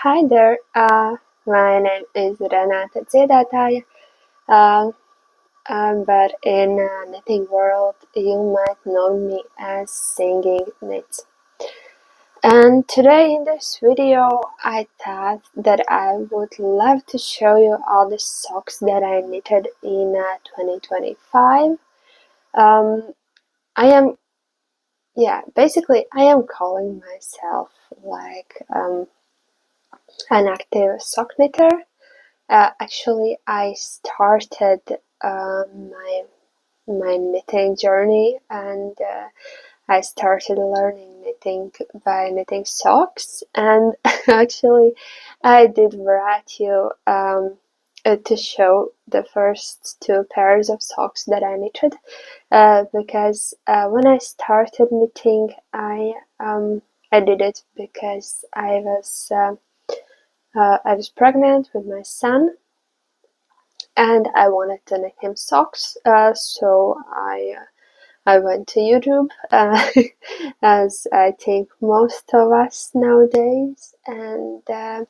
Hi there, my name is Renata Zedataya, but in knitting world you might know me as Singing Knit. And today in this video I thought that I would love to show you all the socks that I knitted in 2025. Basically I am calling myself like an active sock knitter. Actually, I started my knitting journey, and I started learning knitting by knitting socks. And actually, I did write you to show the first two pairs of socks that I knitted, because when I started knitting, I did it because I was pregnant with my son, and I wanted to knit him socks. So I went to YouTube, as I think most of us nowadays, and I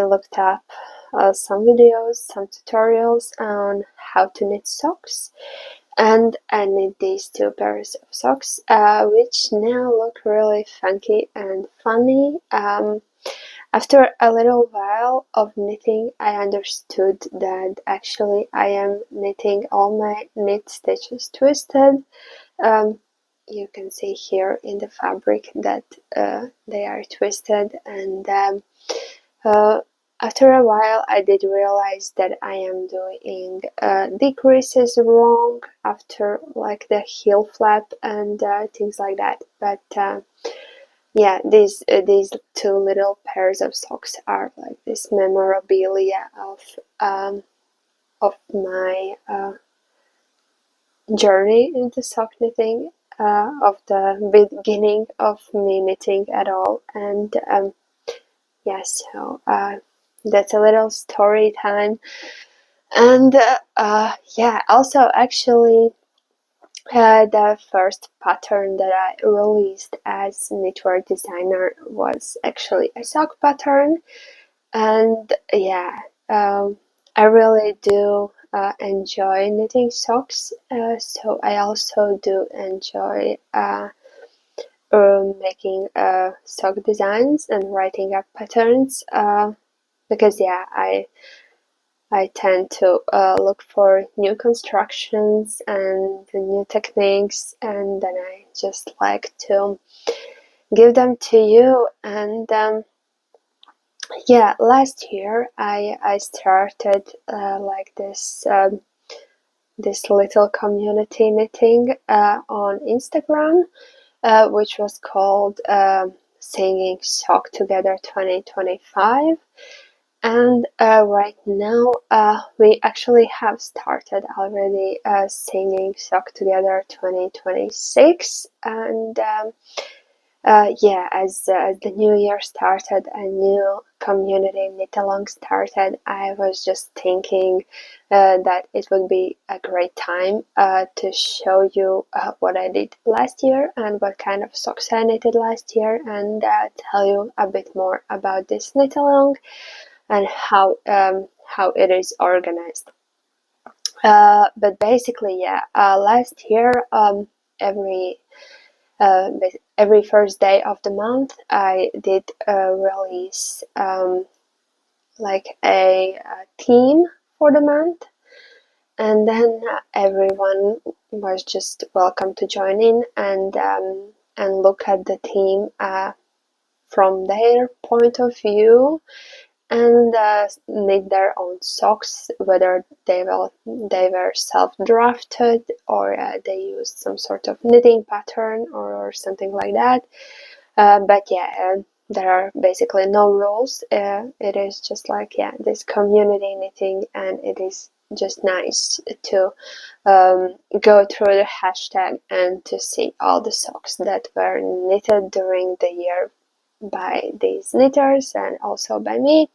looked up some videos, some tutorials on how to knit socks, and I knit these two pairs of socks, which now look really funky and funny. After a little while of knitting, I understood that actually I am knitting all my knit stitches twisted. You can see here in the fabric that they are twisted, and after a while I did realize that I am doing decreases wrong after like the heel flap and things like that, but yeah, these two little pairs of socks are like this memorabilia of my journey into sock knitting, of the beginning of me knitting at all. And so that's a little story time. And also actually, the first pattern that I released as knitwear designer was actually a sock pattern, and I really do enjoy knitting socks, so I also do enjoy making sock designs and writing up patterns, because I tend to look for new constructions and new techniques, and then I just like to give them to you. And last year I started like this little community knitting on Instagram, which was called SingingSockTogether2025. And right now we actually have started already Singing Sock Together 2026, and as the new year started, a new community knit along started. I was just thinking that it would be a great time to show you what I did last year and what kind of socks I knitted last year, and tell you a bit more about this knit along and how it is organized. But basically, last year, every first day of the month, I did release like a theme for the month, and then everyone was just welcome to join in and look at the theme from their point of view, and knit their own socks, whether they were self-drafted or they used some sort of knitting pattern or something like that. There are basically no rules. It is just like this community knitting, and it is just nice to go through the hashtag and to see all the socks that were knitted during the year by these knitters and also by me,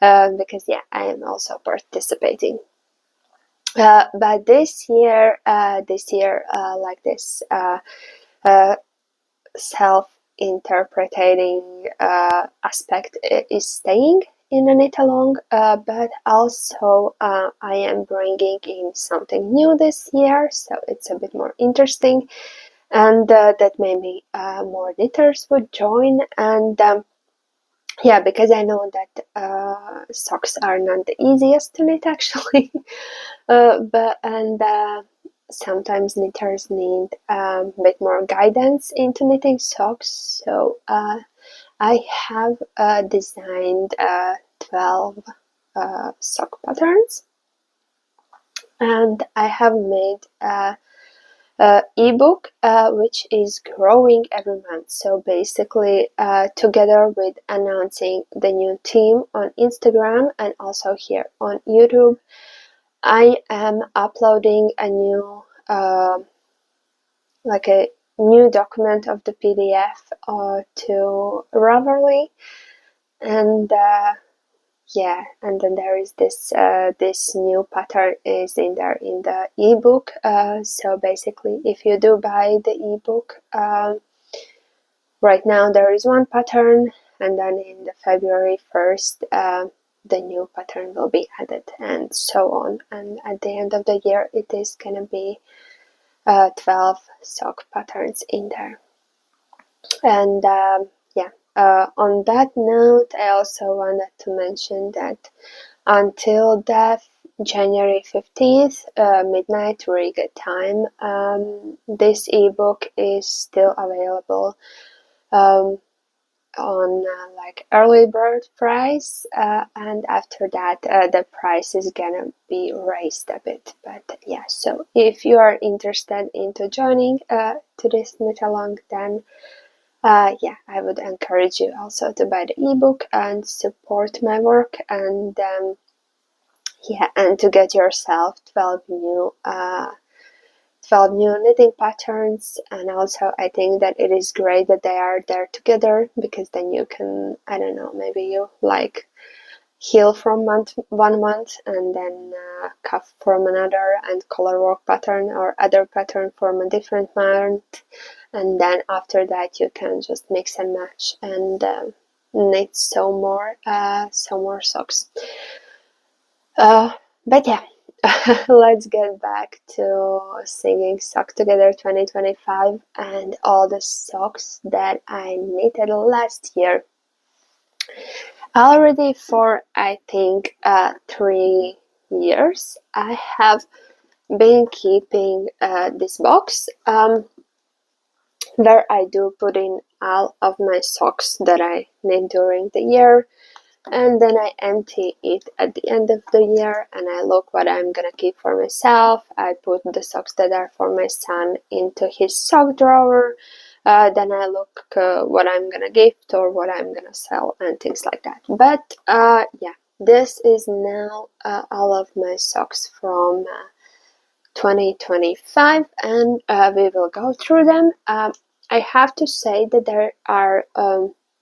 because I am also participating. But this year, like this self interpreting aspect is staying in a knit along, but also I am bringing in something new this year, so it's a bit more interesting, and that maybe more knitters would join. And yeah, because I know that socks are not the easiest to knit actually. But sometimes knitters need a bit more guidance into knitting socks. So I have designed 12 sock patterns, and I have made ebook which is growing every month. So basically, together with announcing the new theme on Instagram and also here on YouTube, I am uploading a new like a new document of the PDF to Ravelry, and yeah, and then there is this new pattern is in there in the ebook. So basically, if you do buy the ebook, right now there is one pattern, and then in the February 1st, the new pattern will be added, and so on. And at the end of the year, it is gonna be 12 sock patterns in there. And yeah, on that note, I also wanted to mention that until the January 15th, midnight Riga time, this ebook is still available on like early bird price, and after that the price is gonna be raised a bit. But yeah, so if you are interested into joining to this knit along, then yeah, I would encourage you also to buy the ebook and support my work, and yeah, and to get yourself 12 new knitting patterns. And also I think that it is great that they are there together, because then you can, I don't know, maybe you like heal from one month and then cuff from another, and color work pattern or other pattern from a different month, and then after that you can just mix and match and knit some more socks. But yeah, let's get back to Singing Sock Together 2025 and all the socks that I knitted last year. Already for I think 3 years, I have been keeping this box where I do put in all of my socks that I knit during the year, and then I empty it at the end of the year and I look what I'm gonna keep for myself. I put the socks that are for my son into his sock drawer, then I look what I'm gonna gift or what I'm gonna sell and things like that. But yeah, this is now all of my socks from 2025, and we will go through them. I have to say that there are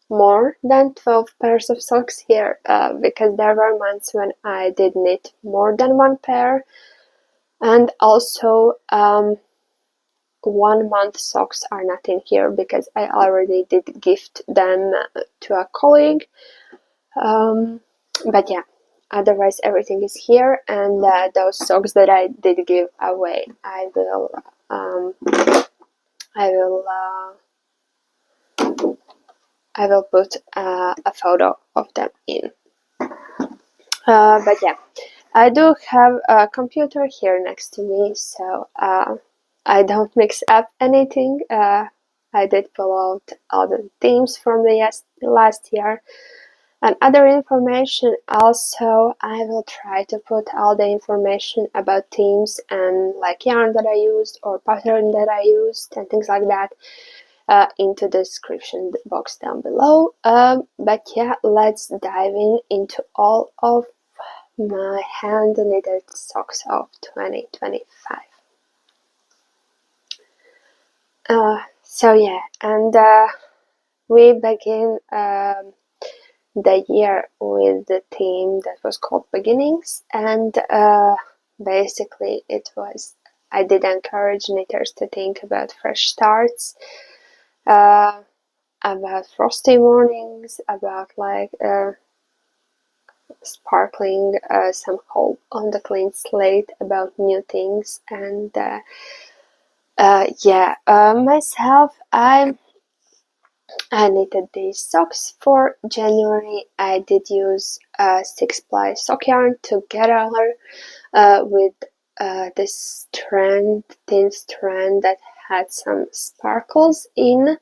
more than 12 pairs of socks here, because there were months when I did knit more than one pair, and also 1 month socks are not in here because I already did gift them to a colleague. But yeah, otherwise everything is here, and those socks that I did give away, I will put a photo of them in. But yeah, I do have a computer here next to me, so I don't mix up anything. I did pull out all the themes from the last year and other information. Also, I will try to put all the information about themes and like yarn that I used or pattern that I used and things like that into the description box down below. But yeah, let's dive into all of my hand knitted socks of 2025. So yeah, and we begin the year with the theme that was called Beginnings, and basically I did encourage knitters to think about fresh starts, about frosty mornings, about like sparkling some hope on the clean slate, about new things. And myself, I knitted these socks for January. I did use 6-ply sock yarn together with this thin strand that had some sparkles in.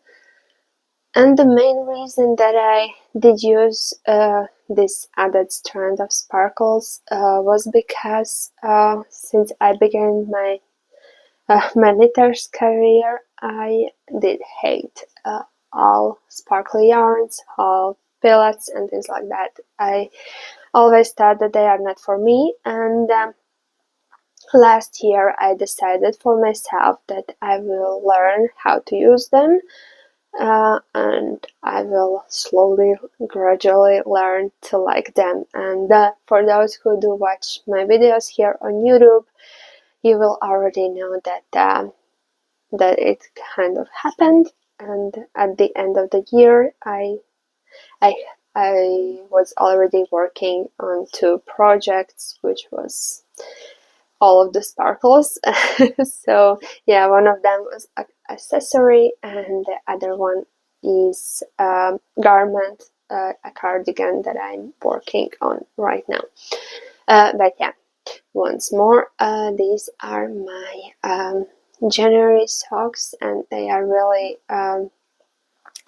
And the main reason that I did use this added strand of sparkles was because since I began my knitter's career, I did hate all sparkly yarns, all fillets and things like that. I always thought that they are not for me, and last year I decided for myself that I will learn how to use them. And I will slowly, gradually learn to like them. And for those who do watch my videos here on YouTube, you will already know that that it kind of happened. And at the end of the year, I was already working on 2 projects, which was all of the sparkles. So yeah, one of them was an accessory, and the other one is a garment, a cardigan that I'm working on right now. But yeah, once more, these are my January socks, and they are really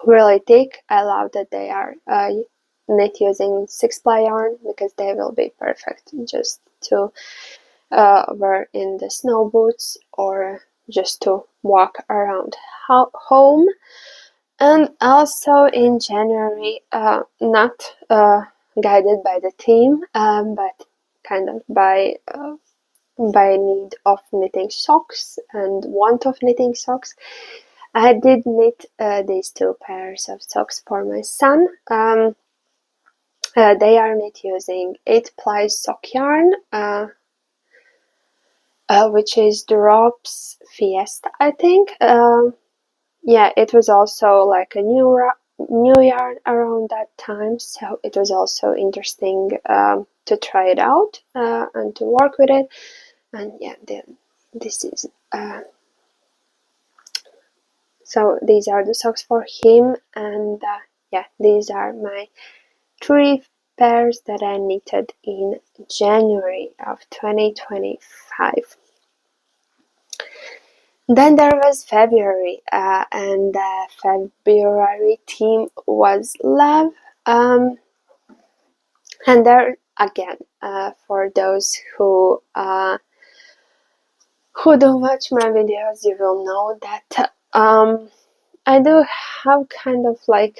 really thick. I love that they are knit using 6-ply yarn, because they will be perfect just to wear in the snow boots or just to walk around home. And also in January, not guided by the theme, but kind of by need of knitting socks and want of knitting socks, I did knit these 2 pairs of socks for my son. They are knit using 8-ply sock yarn, which is Drops Fiesta, I think. Yeah, it was also like a new yarn around that time, so it was also interesting to try it out and to work with it. And yeah, this is so these are the socks for him, and yeah, these are my 3 pairs that I knitted in January of 2025. Then there was February, and the February theme was love. And there again, for those who don't watch my videos, you will know that I do have kind of like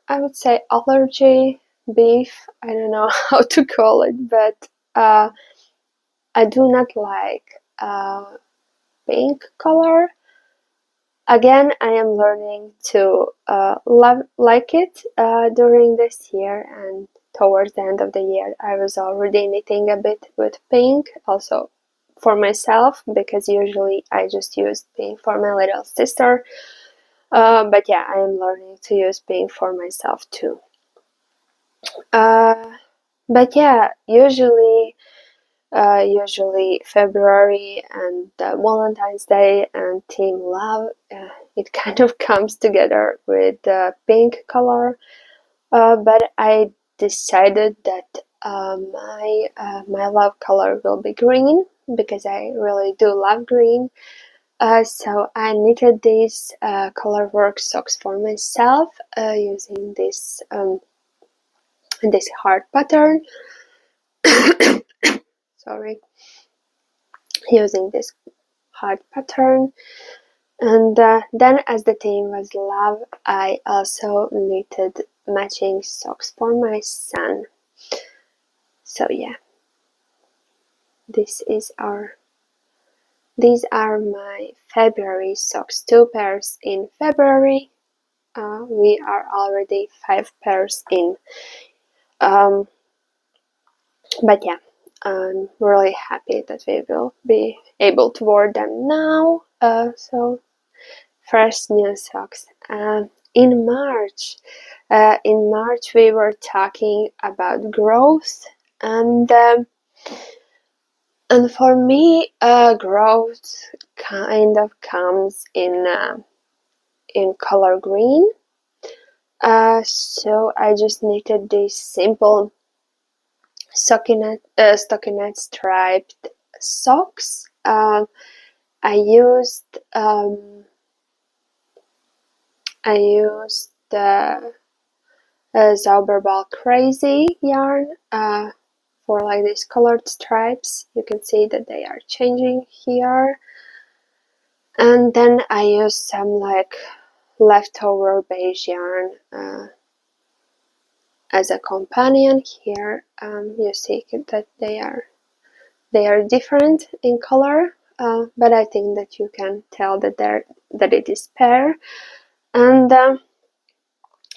I would say allergy, beef. I don't know how to call it, but I do not like pink color. Again, I am learning to like it during this year, and towards the end of the year I was already knitting a bit with pink, also for myself, because usually I just use pink for my little sister. But yeah, I am learning to use pink for myself too. But yeah, usually February and Valentine's Day and Team Love, it kind of comes together with the pink color. But I decided that my love color will be green, because I really do love green. So I knitted these colorwork socks for myself using this heart pattern. Sorry, using this heart pattern. And then, as the theme was love, I also knitted matching socks for my son. So yeah, these are my February socks. 2 pairs in February. We are already 5 pairs in. But yeah, I'm really happy that we will be able to wear them now. So fresh new socks in March. In March we were talking about growth, and for me, growth kind of comes in color green. So I just knitted these simple stockinette striped socks. I used the Zauberball Crazy yarn for like these colored stripes. You can see that they are changing here. And then I used some like leftover beige yarn as a companion here. You see that they are different in color, but I think that you can tell that it is pear. And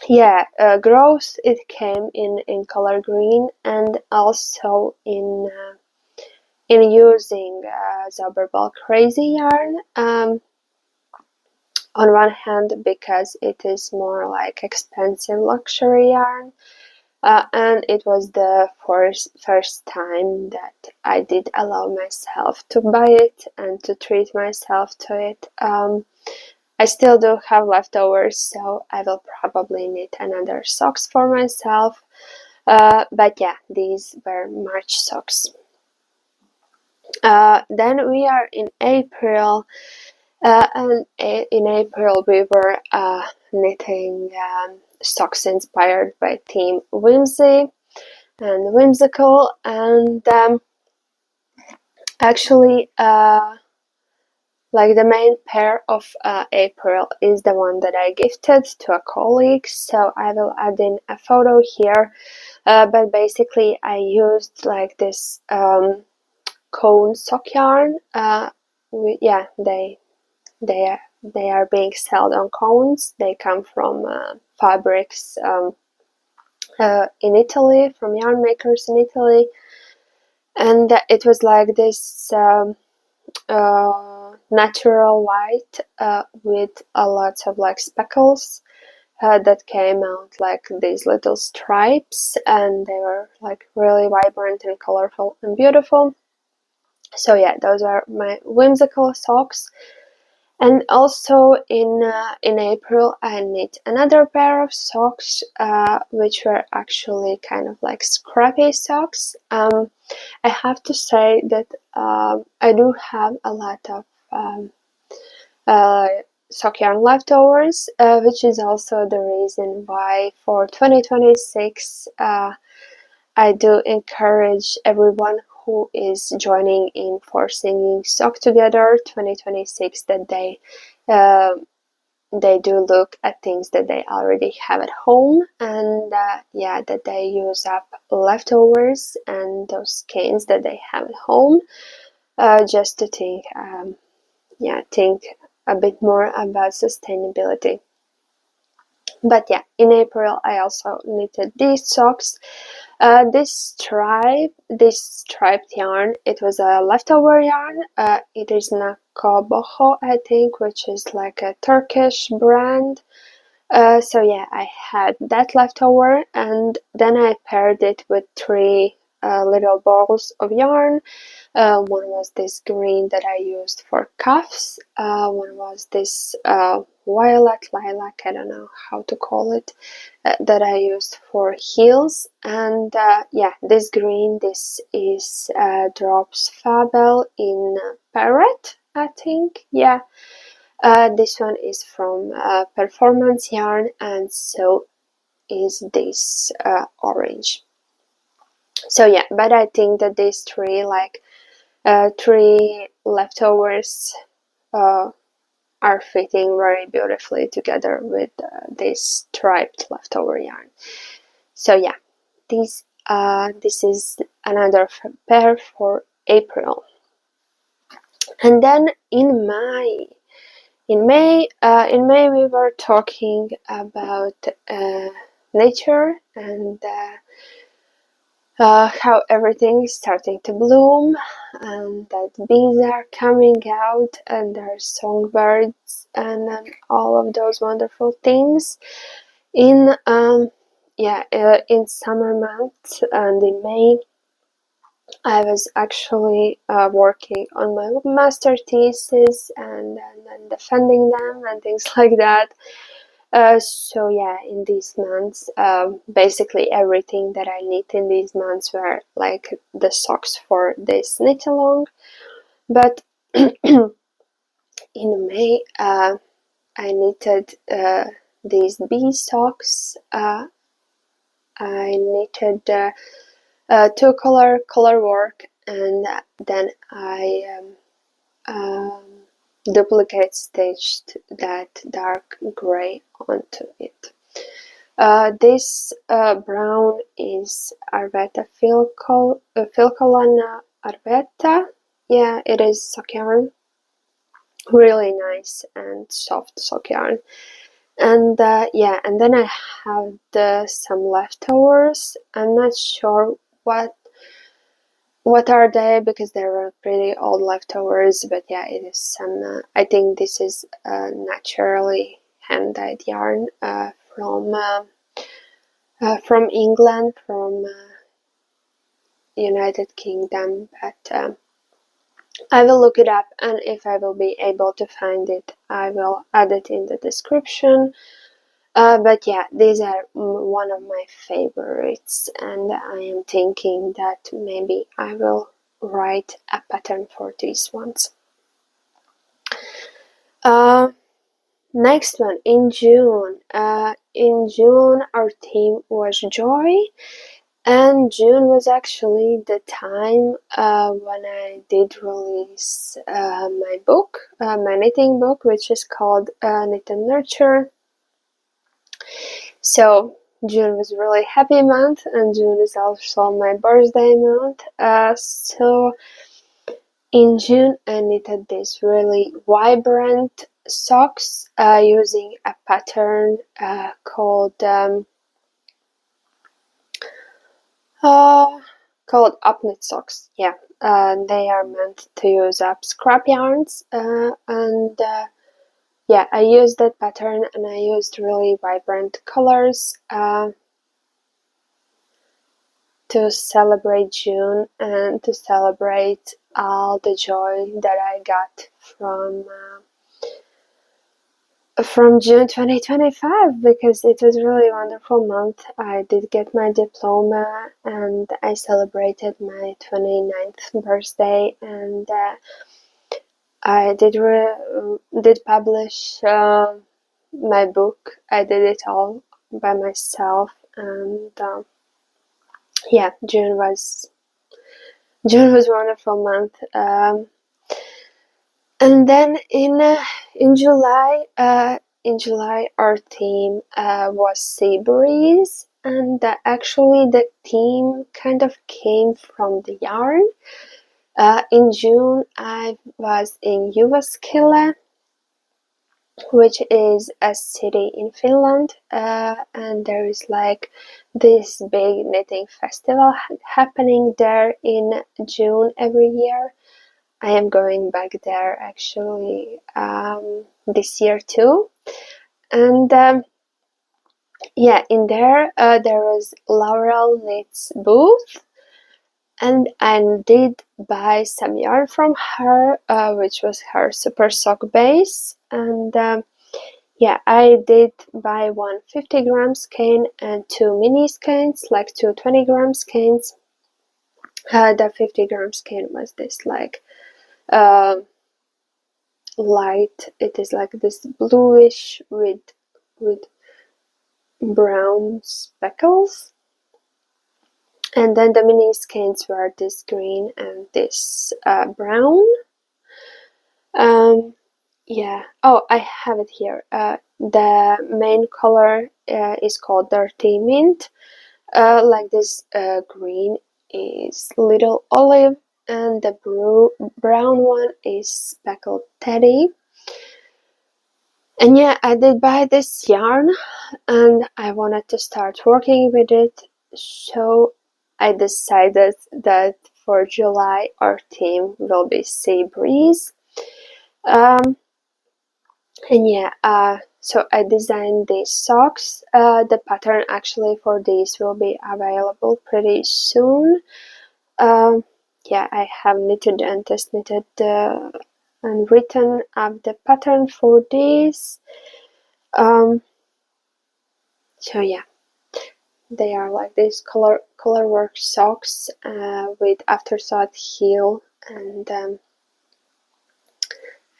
yeah, growth, it came in color green, and also in using Zauberball Crazy yarn. On one hand, because it is more like expensive luxury yarn, and it was the first time that I did allow myself to buy it and to treat myself to it. I still do have leftovers, so I will probably knit another socks for myself. But yeah, these were March socks. Then we are in April, and in April we were knitting socks inspired by Team Whimsy and Whimsical, and actually like the main pair of April is the one that I gifted to a colleague, so I will add in a photo here. But basically I used like this cone sock yarn. Yeah, they are being sold on cones. They come from fabrics in Italy, from yarn makers in Italy, and it was like this natural white with a lot of like speckles that came out like these little stripes, and they were like really vibrant and colorful and beautiful. So yeah, those are my whimsical socks. And also in April I knit another pair of socks, which were actually kind of like scrappy socks. I have to say that I do have a lot of sock yarn leftovers, which is also the reason why for 2026 I do encourage everyone who is joining in for Singing Sock Together 2026 that they do look at things that they already have at home, and yeah, that they use up leftovers and those skeins that they have at home, just to think a bit more about sustainability. But yeah, in April I also knitted these socks. This striped yarn, it was a leftover yarn. It is Nakoboho, I think, which is like a Turkish brand. So yeah, I had that leftover, and then I paired it with three little balls of yarn. One was this green that I used for cuffs. One was this violet lilac, I don't know how to call it, that I used for heels. And yeah, this green, this is Drops Fabel in Parrot, I think. Yeah, this one is from Performance Yarn, and so is this orange. So yeah, but I think that these three leftovers are fitting very beautifully together with this striped leftover yarn. So yeah, this is another pair for April. And then in May we were talking about nature, and how everything is starting to bloom, and that bees are coming out, and there are songbirds, and all of those wonderful things. In in summer months and in May, I was actually working on my master thesis and defending them and things like that. So yeah, in these months, basically everything that I knit in these months were like the socks for this knit along. But in May, I knitted these bee socks. I knitted two color work, and then I duplicate stitched that dark gray onto it. This brown is Arwetta Filcolana Arwetta. Yeah, it is sock yarn. Really nice and soft sock yarn. And yeah, and then I have some leftovers. I'm not sure what are they, because they were pretty old leftovers, but yeah, it is some I think this is naturally hand-dyed yarn from England, from United Kingdom, but I will look it up, and if I will be able to find it, I will add it in the description. But yeah, these are one of my favorites, and I am thinking that maybe I will write a pattern for these ones. Next one, in June. In June, our theme was joy, and June was actually the time when I did release my book, my knitting book, which is called Knit&Nurture. So June was a really happy month, and June is also my birthday month. So in June, I knitted these really vibrant socks using a pattern called Upknit socks. Yeah, they are meant to use up scrap yarns, and yeah, I used that pattern, and I used really vibrant colors to celebrate June and to celebrate all the joy that I got from June 2025, because it was a really wonderful month. I did get my diploma, and I celebrated my 29th birthday, and I did publish my book. I did it all by myself, and yeah, June was a wonderful month. And then in July, our theme was sea breeze, and actually the theme kind of came from the yarn. In June, I was in Jyväskylä, which is a city in Finland, and there is like this big knitting festival happening there in June every year. I am going back there actually this year too, and yeah, in there there was Laurel Knits booth, and I did buy some yarn from her, which was her super sock base, and yeah, I did buy one 50-gram skein and two mini skeins, like two 20-gram skeins. The 50-gram skein was this like light, it is like this bluish with brown speckles, and then the mini skeins were this green and this brown. Yeah, oh, I have it here. The main color is called Dirty Mint, like this green is Little Olive, and the brown one is Speckled Teddy. And yeah, I did buy this yarn, and I wanted to start working with it, so I decided that for July our theme will be Sea Breeze. And yeah, so I designed these socks. The pattern actually for these will be available pretty soon. Yeah, I have knitted and test knitted and written up the pattern for these. So yeah, they are like these colorwork socks with afterthought heel, and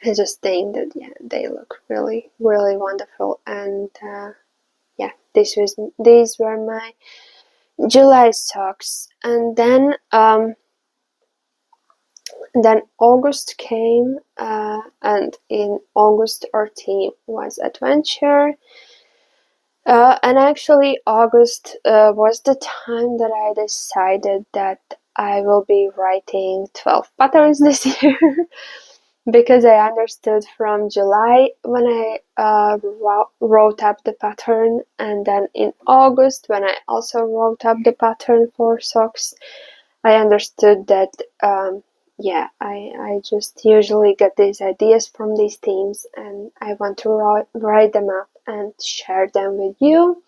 I just think that yeah, they look really wonderful. And yeah, these were my July socks. And then August came, and in August our theme was adventure. And actually August was the time that I decided that I will be writing 12 patterns this year. Because I understood from July when I wrote up the pattern, and then in August when I also wrote up the pattern for socks, I understood that yeah, I just usually get these ideas from these themes, and I want to write them up and share them with you.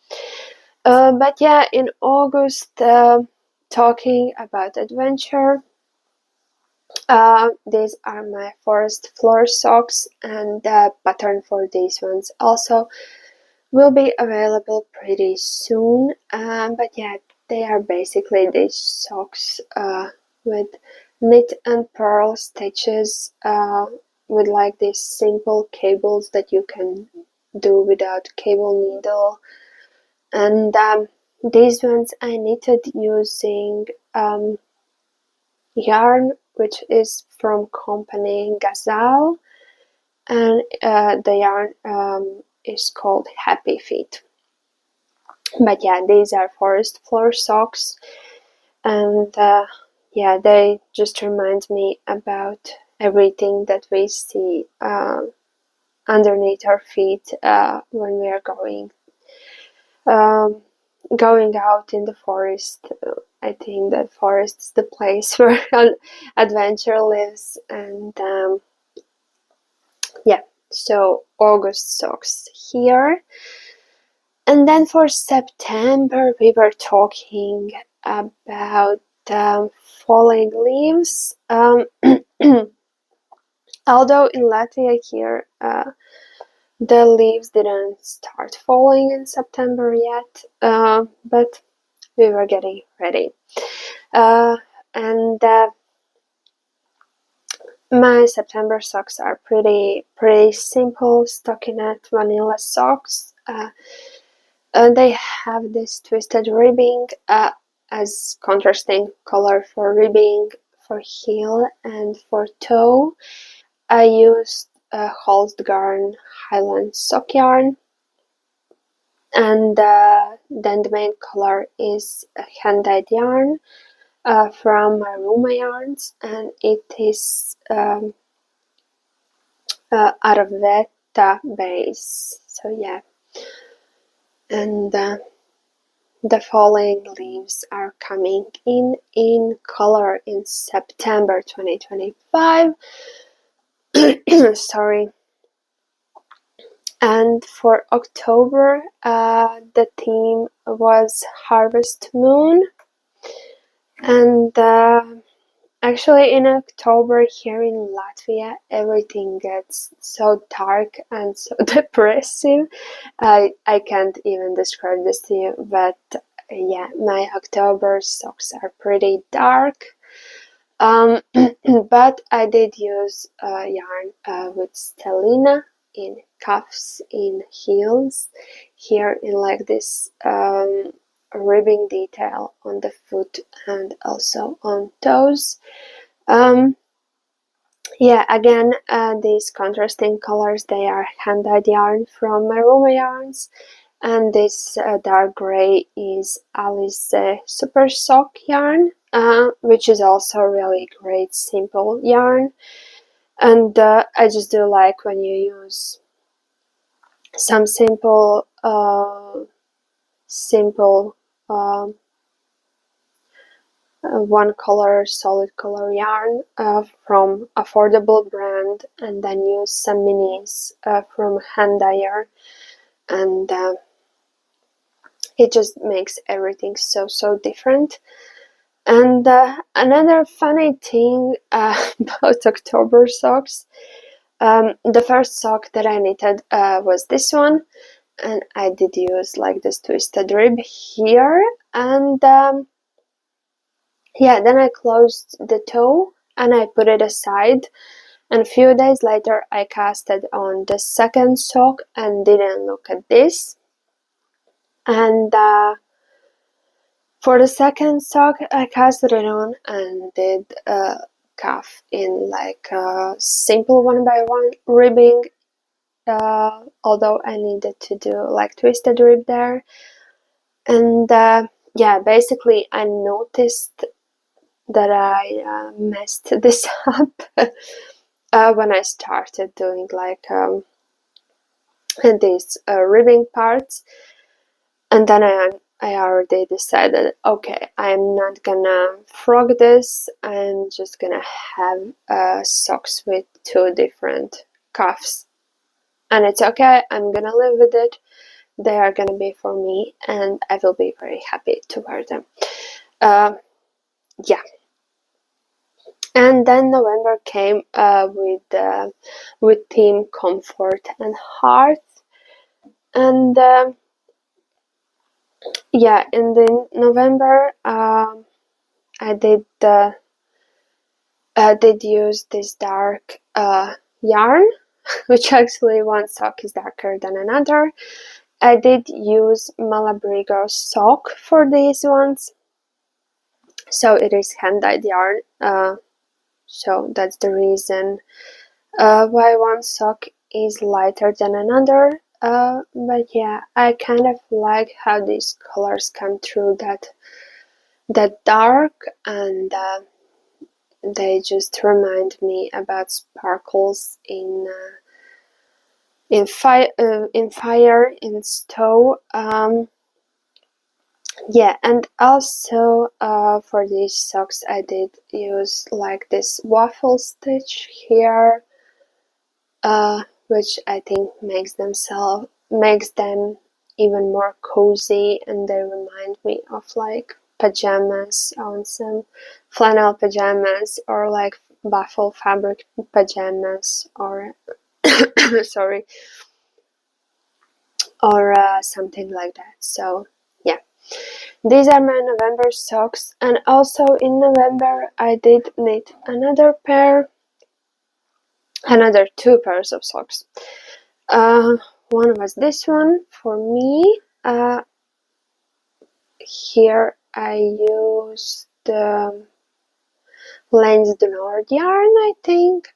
But yeah, in August, talking about adventure, these are my forest floor socks, and the pattern for these ones also will be available pretty soon. But yeah, they are basically these socks with knit and purl stitches with like these simple cables that you can do without cable needle. And these ones I knitted using yarn, which is from company Gazzal, and the yarn is called Happy Feet. But yeah, these are forest floor socks, and yeah, they just remind me about everything that we see underneath our feet when we are going out in the forest. I think that forest is the place where adventure lives, and yeah, so August socks here. And then for September we were talking about falling leaves. Although in Latvia here the leaves didn't start falling in September yet, but we were getting ready. And my September socks are pretty simple stockinette vanilla socks. They have this twisted ribbing as contrasting color for ribbing, for heel, and for toe. I used Holstgarn Highland sock yarn, and then the main color is hand-dyed yarn from Arwetta yarns, and it is Arwetta base. So yeah, and the falling leaves are coming in color in September 2025. Sorry. And for October, the theme was Harvest Moon. And actually in October here in Latvia, everything gets so dark and so depressive. I can't even describe this to you, but yeah, my October socks are pretty dark. But I did use yarn with stellina in cuffs, in heels, here in like this ribbing detail on the foot and also on toes. Yeah, again, these contrasting colors, they are hand-dyed yarn from Arwetta yarns, and this dark gray is Alice Super Sock yarn, which is also really great simple yarn. And I just do like when you use some simple one color, solid color yarn from affordable brand, and then use some minis from hand dyer, and it just makes everything so different. And another funny thing about October socks, the first sock that I knitted was this one, and I did use like this twisted rib here, and yeah, then I closed the toe and I put it aside, and a few days later I casted on the second sock and didn't look at this. And for the second sock I casted it on and did a cuff in like a simple 1x1 ribbing, although I needed to do like twisted rib there. And yeah, basically I noticed that I messed this up when I started doing like these ribbing parts, and then I already decided, okay, I'm not gonna frog this, I'm just gonna have socks with two different cuffs, and it's okay, I'm gonna live with it, they are gonna be for me, and I will be very happy to wear them. Yeah. And then November came with theme comfort and hearth, and yeah, in the November I did use this dark yarn, which actually one sock is darker than another. I did use Malabrigo sock for these ones, so it is hand-dyed yarn. So that's the reason why one sock is lighter than another. But yeah, I kind of like how these colors come through that dark, and they just remind me about sparkles in fire, in stove. Yeah, and also for these socks I did use like this waffle stitch here, which I think makes them even more cozy, and they remind me of like pajamas, on some flannel pajamas, or like buffalo fabric pajamas, or sorry, or something like that. So yeah, these are my November socks. And also in November I did knit another two pairs of socks. One was this one for me. Here I used the Lens du Nord yarn, I think,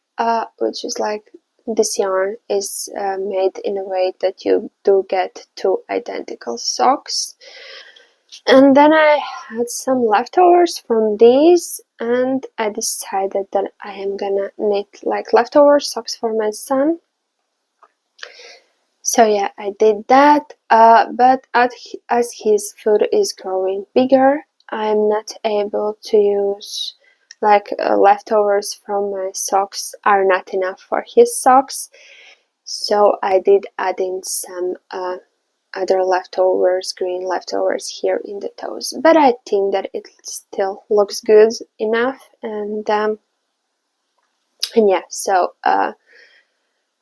which is like, this yarn is made in a way that you do get two identical socks. And then I had some leftovers from these, and I decided that I am gonna knit like leftover socks for my son. So yeah, I did that, but as his foot is growing bigger, I'm not able to use like leftovers from my socks are not enough for his socks. So I did add in some other leftovers, green leftovers here in the toes. But I think that it still looks good enough, and yeah, so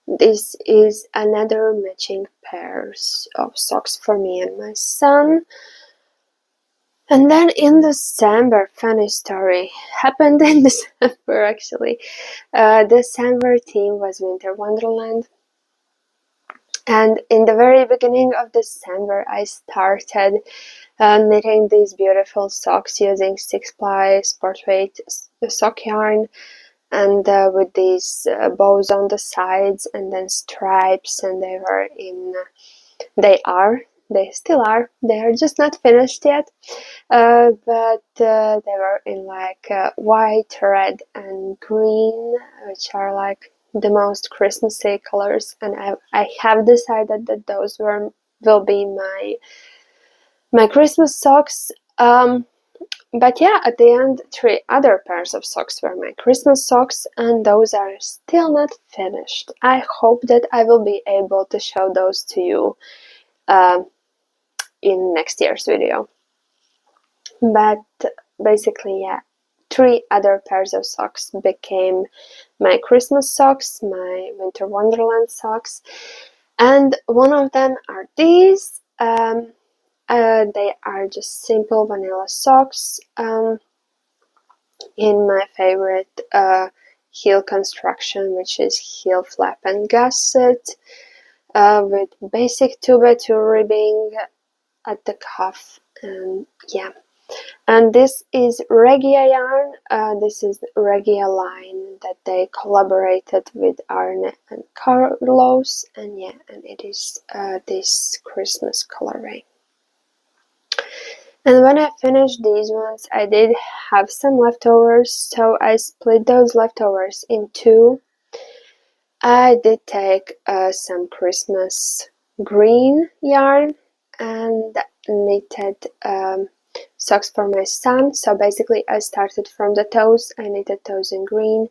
this is another matching pairs of socks for me and my son. And then in December, funny story happened in December actually. December theme was Winter Wonderland. And in the very beginning of December, I started knitting these beautiful socks using 6-ply sport weight sock yarn, and with these bows on the sides and then stripes, and they still are, they are just not finished yet, but they were in like white, red and green, which are like the most Christmassy colors, and I have decided that those will be my Christmas socks. But yeah, at the end, 3 other pairs of socks were my Christmas socks, and those are still not finished. I hope that I will be able to show those to you in next year's video. But basically, yeah, 3 other pairs of socks became my Christmas socks, my Winter Wonderland socks, and one of them are these. They are just simple vanilla socks in my favorite heel construction, which is heel flap and gusset, with basic 2x2 ribbing at the cuff, and yeah. And this is Regia yarn. This is Regia line that they collaborated with Arne and Carlos, and yeah, and it is this Christmas colorway. And when I finished these ones, I did have some leftovers, so I split those leftovers in 2. I did take some Christmas green yarn and knitted socks for my son. So basically I started from the toes, I knitted toes in green.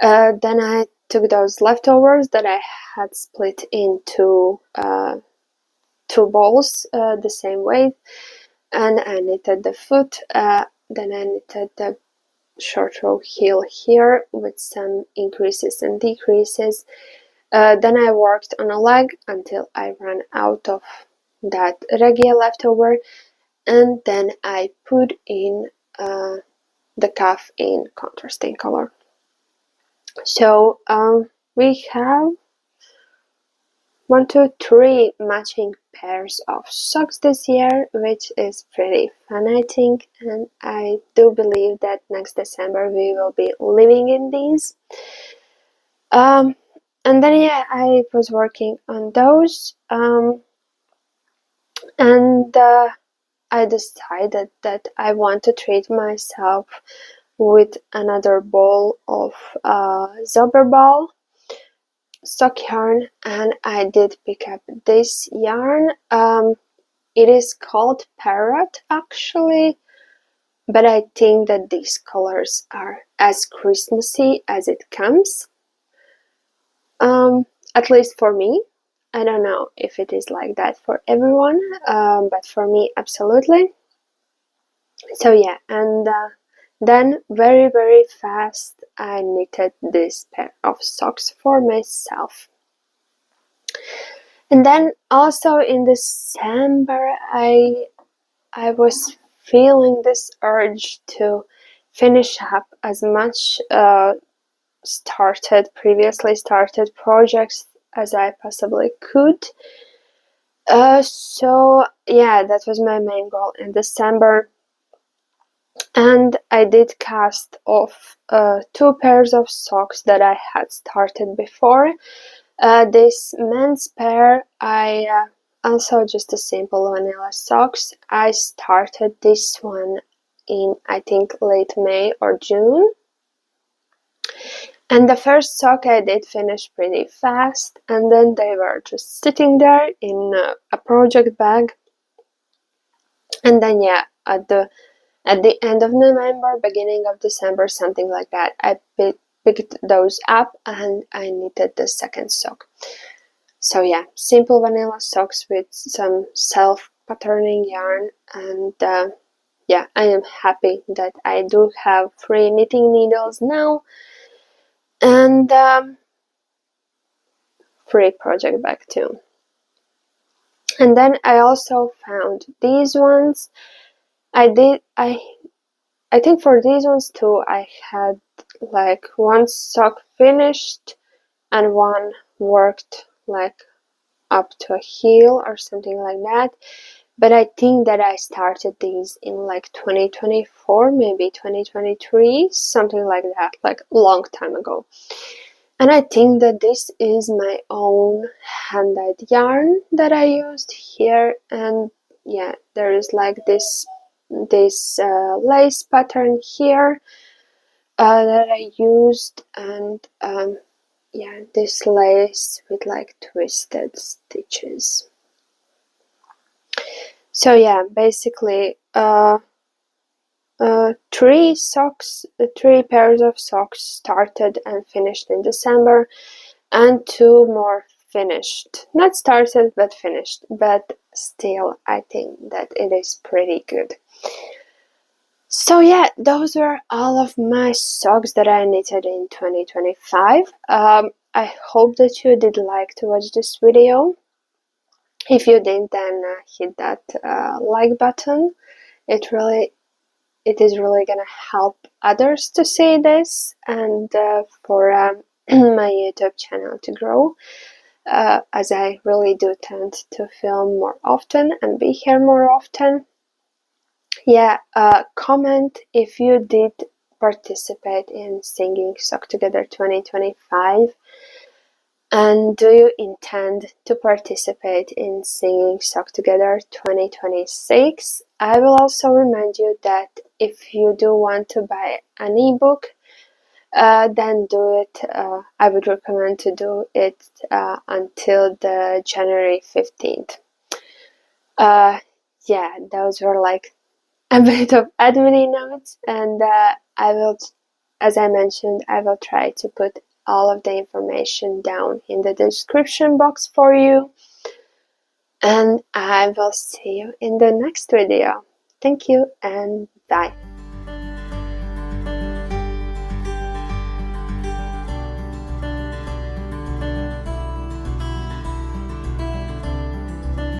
Then I took those leftovers that I had split into 2 balls the same way, and I knitted the foot. Then I knitted the short row heel here with some increases and decreases. Then I worked on a leg until I ran out of that Regia leftover, and then I put in the cuff in contrasting color. So we have 1, 2, 3 matching pairs of socks this year, which is pretty fun, I think, and I do believe that next December we will be living in these. And then yeah, I was working on those, and I decided that I want to treat myself with another ball of Zauberball stock yarn, and I did pick up this yarn. It is called Parrot actually, but I think that these colors are as Christmassy as it comes, at least for me. I don't know if it is like that for everyone, but for me absolutely. So yeah, and then very fast I knitted this pair of socks for myself. And then also in December I was feeling this urge to finish up as much previously started projects as I possibly could. So yeah, that was my main goal in December. And I did cast off 2 pairs of socks that I had started before. This men's pair, I also just a simple vanilla socks. I started this one in, I think, late May or June. And the first sock I did finish pretty fast, and then they were just sitting there in a project bag. And then yeah, at the end of November, beginning of December, something like that, I picked those up and I knitted the second sock. So yeah, simple vanilla socks with some self-patterning yarn, and yeah, I am happy that I do have 3 knitting needles now, and 3 project bag too. And then I also found these ones. I think for these ones too, I had like 1 sock finished and 1 worked like up to a heel or something like that. But I think that I started these in like 2024, maybe 2023, something like that, like a long time ago. And I think that this is my own hand-dyed yarn that I used here, and yeah, there is like this lace pattern here that I used, and yeah, this lace with like twisted stitches. So yeah, basically three pairs of socks started and finished in December, and 2 more finished. Not started, but finished. But still, I think that it is pretty good. So yeah, those were all of my socks that I knitted in 2025. I hope that you did like to watch this video. If you did, then hit that like button. It is really gonna help others to see this, and for my YouTube channel to grow, as I really do tend to film more often and be here more often. Yeah, comment if you did participate in Singing Sock Together 2025, and do you intend to participate in Singing Sock Together 2026? I will also remind you that if you do want to buy an ebook, then do it. I would recommend to do it until the January 15th. Yeah, those were like a bit of admin notes, and I will, as I mentioned, I will try to put all of the information down in the description box for you, and I will see you in the next video. Thank you and bye.